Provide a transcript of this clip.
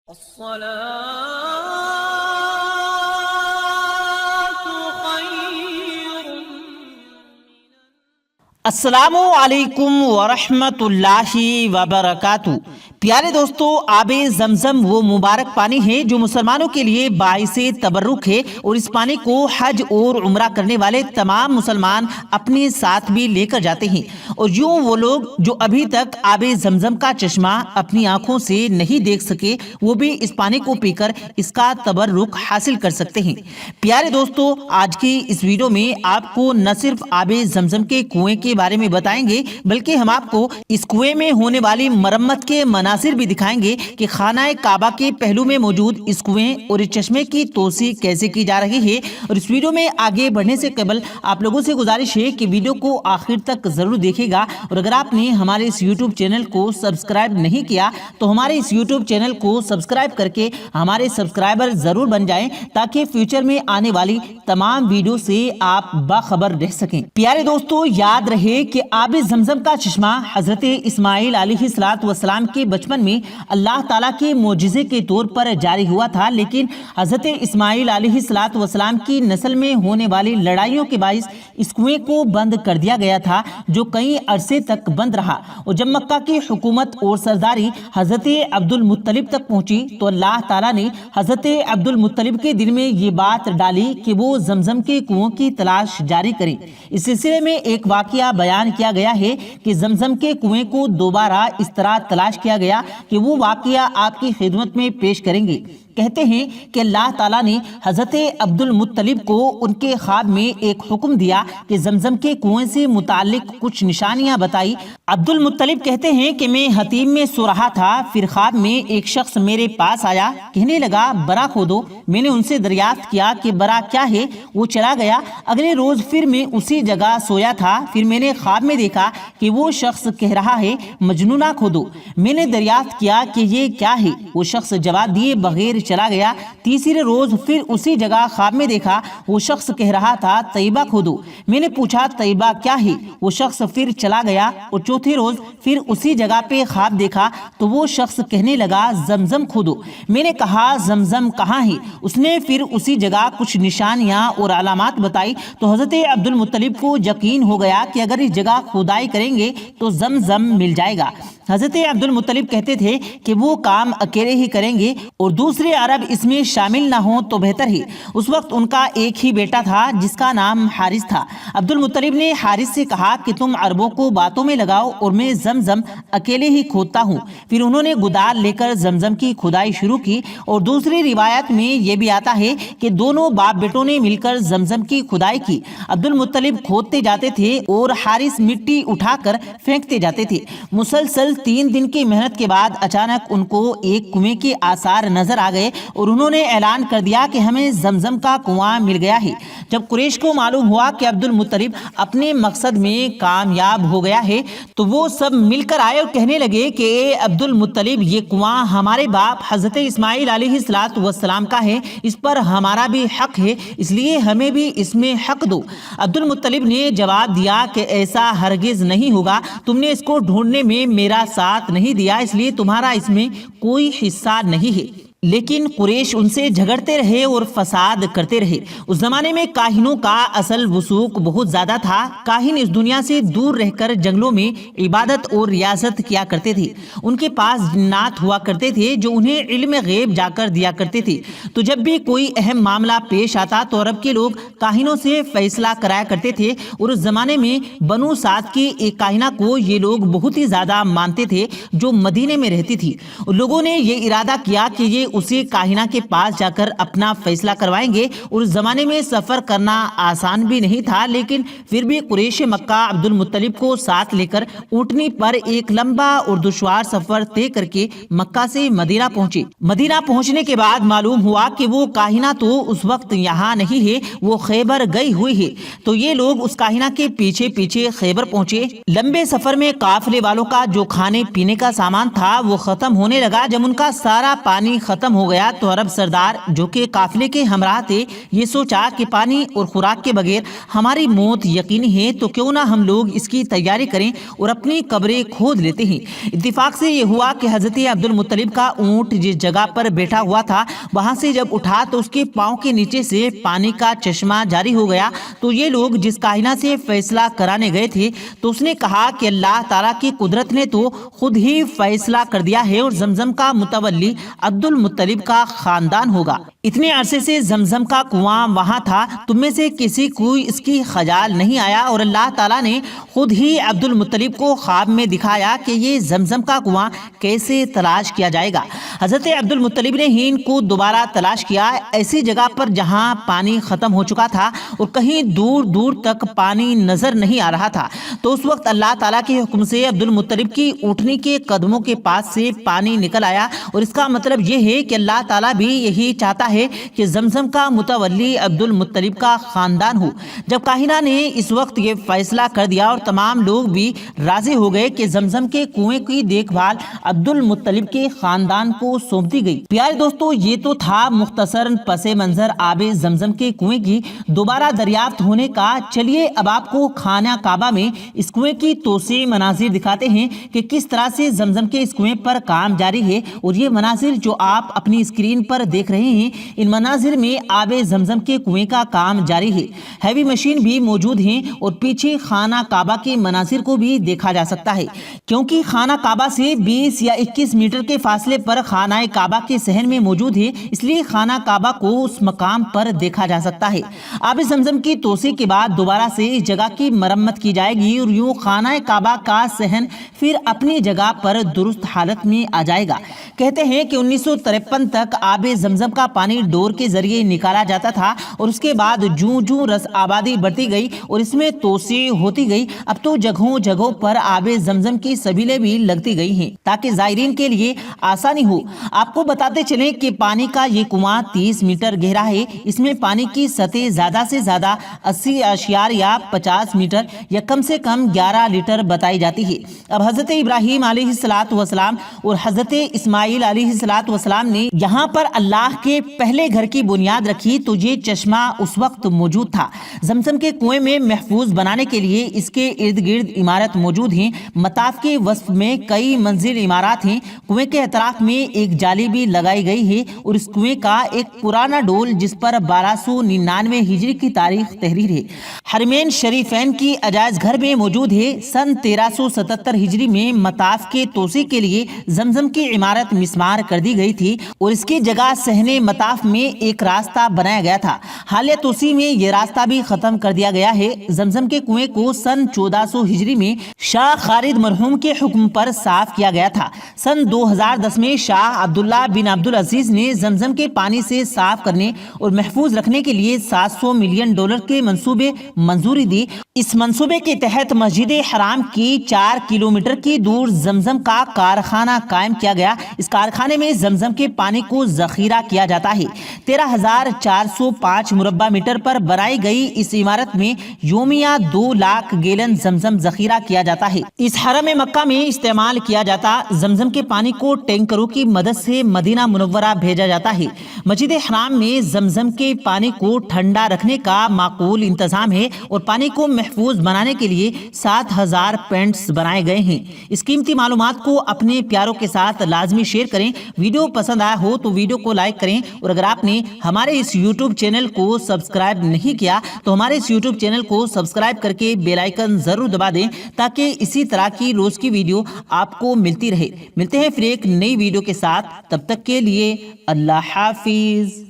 السلام علیکم ورحمۃ اللہ وبرکاتہ۔ پیارے دوستو، آب زمزم وہ مبارک پانی ہے جو مسلمانوں کے لیے باعث تبرک ہے، اور اس پانی کو حج اور عمرہ کرنے والے تمام مسلمان اپنے ساتھ بھی لے کر جاتے ہیں، اور یوں وہ لوگ جو ابھی تک آب زمزم کا چشمہ اپنی آنکھوں سے نہیں دیکھ سکے، وہ بھی اس پانی کو پی کر اس کا تبرک حاصل کر سکتے ہیں۔ پیارے دوستو، آج کی اس ویڈیو میں آپ کو نہ صرف آب زمزم کے کنویں کے بارے میں بتائیں گے، بلکہ ہم آپ کو اس کنویں میں ہونے والی مرمت کے مناظر بھی دکھائیں گے کہ خانہ کعبہ کے پہلو میں موجود اس کنویں اور اس چشمے کی توسیع کیسے کی جا رہی ہے۔ اور اس ویڈیو میں آگے بڑھنے سے قبل آپ لوگوں سے گزارش ہے کہ ویڈیو کو آخر تک ضرور دیکھے گا، اور اگر آپ نے ہمارے اس یوٹیوب چینل کو سبسکرائب نہیں کیا تو ہمارے اس یوٹیوب چینل کو سبسکرائب کر کے ہمارے سبسکرائبر ضرور بن جائیں، تاکہ فیوچر میں آنے والی تمام ویڈیو سے آپ باخبر رہ سکیں۔ پیارے دوستو، یاد رہے کہ آب زمزم کا چشمہ حضرت اسماعیل علیہ السلام کے بچپن میں اللہ تعالیٰ کے معجزے کے طور پر جاری ہوا تھا، لیکن حضرت اسماعیل علیہ السلام کی نسل میں ہونے والی لڑائیوں کے باعث اس کنویں کو بند کر دیا گیا تھا، جو کئی عرصے تک بند رہا۔ اور جب مکہ کی حکومت اور سرداری حضرت عبد المطلب تک پہنچی تو اللہ تعالیٰ نے حضرت عبد المطلب کے دل میں یہ بات ڈالی کہ وہ زمزم کے کنووں کی تلاش جاری کریں۔ اس سلسلے میں ایک واقعہ بیان کیا گیا ہے کہ زمزم کے کنویں کو دوبارہ اس طرح تلاش کیا گیا کہ وہ واقعہ آپ کی خدمت میں پیش کریں گے۔ کہتے ہیں کہ اللہ تعالیٰ نے حضرت عبد المطلب کو ان کے خواب میں ایک حکم دیا کہ زمزم کے کنویں سے متعلق کچھ نشانیاں بتائی۔ عبد المطلب کہتے ہیں کہ میں حتیم میں سو رہا تھا، پھر خواب میں ایک شخص میرے پاس آیا، کہنے لگا برا کھودو۔ میں نے ان سے دریافت کیا کہ برا کیا ہے، وہ چلا گیا۔ اگلے روز پھر میں اسی جگہ سویا تھا، پھر میں نے خواب میں دیکھا کہ وہ شخص کہہ رہا ہے مجنونہ کھودو۔ میں نے دریافت کیا کہ یہ کیا ہے، وہ شخص جواب دیے بغیر چلا گیا۔ تیسرے روز پھر اسی جگہ خواب میں دیکھا، وہ شخص کہہ رہا تھا طیبہ کھودو۔ میں نے پوچھا طیبہ کیا ہے، وہ شخص پھر چلا گیا۔ اور چوتھے روز پھر اسی جگہ پہ خواب دیکھا تو وہ شخص کہنے لگا زمزم کھودو۔ میں نے کہا زمزم کہاں ہے، اس نے پھر اسی جگہ کچھ نشانیاں اور علامات بتائی تو حضرت عبد المطلب کو یقین ہو گیا کہ اگر اس جگہ کھدائی کریں گے تو زمزم مل جائے گا۔ حضرت عبد المطلب کہتے تھے کہ وہ کام اکیلے ہی کریں گے اور دوسرے عرب اس میں شامل نہ ہوں تو بہتر ہے۔ اس وقت ان کا ایک ہی بیٹا تھا جس کا نام حارث تھا۔ عبد المطلب نے حارث سے کہا کہ تم عربوں کو باتوں میں لگاؤ اور میں زمزم اکیلے ہی کھودتا ہوں۔ پھر انہوں نے گدال لے کر زمزم کی کھدائی شروع کی، اور دوسری روایت میں یہ بھی آتا ہے کہ دونوں باپ بیٹوں نے مل کر زمزم کی کھدائی کی۔ عبد المطلب کھودتے جاتے تھے اور حارث مٹی اٹھا کر پھینکتے جاتے تھے۔ مسلسل 3 دن کی محنت کے بعد اچانک ان کو ایک کنویں کے آثار نظر آ گئے، اور انہوں نے اعلان کر دیا کہ ہمیں زمزم کا کنواں مل گیا ہے۔ جب قریش کو معلوم ہوا کہ عبد المطلب اپنے مقصد میں کامیاب ہو گیا ہے تو وہ سب مل کر آئے اور کہنے لگے کہ اے عبد المطلب، یہ کنواں ہمارے باپ حضرت اسماعیل علیہ السلام کا ہے، اس پر ہمارا بھی حق ہے، اس لیے ہمیں بھی اس میں حق دو۔ عبد المطلب نے جواب دیا کہ ایسا ہرگز نہیں ہوگا، تم نے اس کو ڈھونڈنے میں میرا ساتھ نہیں دیا، اس لیے تمہارا اس میں کوئی حصہ نہیں ہے۔ لیکن قریش ان سے جھگڑتے رہے اور فساد کرتے رہے۔ اس زمانے میں کاہنوں کا اصل وثوق بہت زیادہ تھا۔ کاہن اس دنیا سے دور رہ کر جنگلوں میں عبادت اور ریاضت کیا کرتے تھے۔ ان کے پاس جنات ہوا کرتے تھے جو انہیں علم غیب جا کر دیا کرتے تھے۔ تو جب بھی کوئی اہم معاملہ پیش آتا تو عرب کے لوگ کاہنوں سے فیصلہ کرایا کرتے تھے، اور اس زمانے میں بنو سعد کی ایک کاہنہ کو یہ لوگ بہت ہی زیادہ مانتے تھے جو مدینے میں رہتی تھی۔ لوگوں نے یہ ارادہ کیا کہ یہ اسی کاہنہ کے پاس جا کر اپنا فیصلہ کروائیں گے، اور اس زمانے میں سفر کرنا آسان بھی نہیں تھا، لیکن پھر بھی قریش مکہ عبد المطلب کو ساتھ لے کر اونٹنی پر ایک لمبا اور دشوار سفر طے کر کے مکہ سے مدینہ پہنچے۔ مدینہ پہنچنے کے بعد معلوم ہوا کہ وہ کاہنہ تو اس وقت یہاں نہیں ہے، وہ خیبر گئی ہوئی ہے۔ تو یہ لوگ اس کاہنہ کے پیچھے پیچھے خیبر پہنچے۔ لمبے سفر میں قافلے والوں کا جو کھانے پینے کا سامان تھا وہ ختم ہونے لگا۔ جب ان کا سارا پانی ختم ختم ہو گیا تو عرب سردار جو کہ قافلے کے ہمراہ تھے یہ سوچا کہ پانی اور خوراک کے بغیر ہماری موت یقینی ہے، تو کیوں نہ ہم لوگ اس کی تیاری کریں اور اپنی قبریں کھود لیتے ہیں۔ اتفاق سے یہ ہوا کہ حضرت عبد المطلب کا اونٹ جس جگہ پر بیٹھا ہوا تھا وہاں سے جب اٹھا تو اس کے پاؤں کے نیچے سے پانی کا چشمہ جاری ہو گیا۔ تو یہ لوگ جس کاہنہ سے فیصلہ کرانے گئے تھے تو اس نے کہا کہ اللہ تعالیٰ کی قدرت نے تو خود ہی فیصلہ کر دیا ہے اور زمزم کا متولی عبد المطلب کا خاندان ہوگا۔ اتنے عرصے سے زمزم کا کنواں وہاں تھا، تم میں سے کسی کو اس کی خیال نہیں آیا اور اللہ تعالیٰ نے خود ہی عبد المطلب کو خواب میں دکھایا کہ یہ زمزم کا کنواں کیسے تلاش کیا جائے گا۔ حضرت عبد المطلب نے ہی ان کو دوبارہ تلاش کیا ایسی جگہ پر جہاں پانی ختم ہو چکا تھا اور کہیں دور دور تک پانی نظر نہیں آ رہا تھا۔ تو اس وقت اللہ تعالیٰ کے حکم سے عبد المطلب کی اونٹنی کے قدموں کے پاس سے پانی نکل آیا، اور اس کا مطلب یہ ہے کہ اللہ تعالیٰ بھی یہی چاہتا ہے کہ زمزم کا متولی عبد المطلب کا خاندان ہو۔ جب کاہنہ نے اس وقت یہ فیصلہ کر دیا اور تمام لوگ بھی راضی ہو گئے کہ زمزم کے کنویں کی دیکھ بھال عبد المطلب کے خاندان کو سونپ دی گئی۔ پیارے دوستو، یہ تو تھا مختصر پس منظر آب زمزم کے کنویں کی دوبارہ دریافت ہونے کا۔ چلیے اب آپ کو خانہ کعبہ میں اس کنویں کی توسیع مناظر دکھاتے ہیں کہ کس طرح سے زمزم کے اس کنویں پر کام جاری ہے، اور یہ مناظر جو آپ اپنی اسکرین پر دیکھ رہے ہیں ان مناظر میں آب زمزم کے کنویں کا کام جاری ہے۔ ہیوی مشین بھی موجود ہیں اور پیچھے خانہ کعبہ کے مناظر کو بھی دیکھا جا سکتا ہے، کیونکہ خانہ کعبہ سے 20 یا 21 میٹر کے فاصلے پر خانہ کعبہ کے صحن میں موجود ہے، اس لیے خانہ کعبہ کو اس مقام پر دیکھا جا سکتا ہے۔ آب زمزم کی توسیع کے بعد دوبارہ سے اس جگہ کی مرمت کی جائے گی اور یوں خانہ کعبہ کا صحن پھر اپنی جگہ پر درست حالت میں آ جائے گا۔ کہتے ہیں کہ 1953 تک آب زمزم کا پانی ڈور کے ذریعے نکالا جاتا تھا، اور اس کے بعد جوں جوں رس آبادی بڑھتی گئی اور اس میں توسیع ہوتی گئی، اب تو جگہوں جگہوں پر آب زمزم کی سبیلیں بھی لگتی گئی ہیں تاکہ زائرین کے لیے آسانی ہو۔ آپ کو بتاتے چلیں کہ پانی کا یہ کنواں 30 میٹر گہرا ہے، اس میں پانی کی سطح زیادہ سے زیادہ 80.50 میٹر یا کم سے کم 11 لیٹر بتائی جاتی ہے۔ اب حضرت ابراہیم علیہ السلام اور حضرت اسماعیل علیہ السلام نے یہاں پر اللہ کے پہلے گھر کی بنیاد رکھی تو یہ چشمہ اس وقت موجود تھا۔ زمزم کے کنویں میں محفوظ بنانے کے لیے اس کے ارد گرد عمارت موجود ہیں۔ مطاف کے وسط میں کئی منزل عمارات ہیں۔ کنویں کے اطراف میں ایک جالی بھی لگائی گئی ہے اور اس کنویں کا ایک پرانا ڈول جس پر 1299 ہجری کی تاریخ تحریر ہے حرمین شریفین کی عجائز گھر میں موجود ہے۔ سن 1377 ہجری میں مطاف کے توسیع کے لیے زمزم کی عمارت مسمار کر دی گئی تھی اور اس کی جگہ صحن مطاف میں ایک راستہ بنایا گیا تھا۔ حالیہ توسیع میں یہ راستہ بھی ختم کر دیا گیا ہے۔ زمزم کے کنویں کو سن 1400 ہجری میں شاہ خالد مرحوم کے حکم پر صاف کیا گیا تھا۔ سن 2010 میں شاہ عبداللہ بن عبدالعزیز نے زمزم کے پانی سے صاف کرنے اور محفوظ رکھنے کے لیے $700 ملین کے منصوبے منظوری دی۔ اس منصوبے کے تحت مسجد حرام کی 4 کلومیٹر کی دور زمزم کا کارخانہ قائم کیا گیا۔ اس کارخانے میں زمزم کے پانی کو ذخیرہ کیا جاتا ہے۔ 13,405 مربع میٹر پر بنائی گئی اس عمارت میں یومیہ 2 لاکھ گیلن زمزم ذخیرہ کیا جاتا ہے۔ اس حرم مکہ میں استعمال کیا جاتا زمزم کے پانی کو ٹینکروں کی مدد سے مدینہ منورہ بھیجا جاتا ہے۔ مسجد حرام میں زمزم کے پانی کو ٹھنڈا رکھنے کا معقول انتظام ہے اور پانی کو محفوظ بنانے کے لیے 7000 پینٹس بنائے گئے ہیں۔ اس قیمتی معلومات کو اپنے پیاروں کے ساتھ لازمی شیئر کریں۔ ویڈیو پسند آیا ہو تو ویڈیو کو لائک کریں، اور اگر آپ نے ہمارے اس یوٹیوب چینل کو سبسکرائب نہیں کیا تو ہمارے اس یوٹیوب چینل کو سبسکرائب کر کے بیل آئیکن ضرور دبا دیں تاکہ اسی طرح کی روز کی ویڈیو آپ کو ملتی رہے۔ ملتے ہیں پھر ایک نئی ویڈیو کے ساتھ، تب تک کے لیے اللہ حافظ۔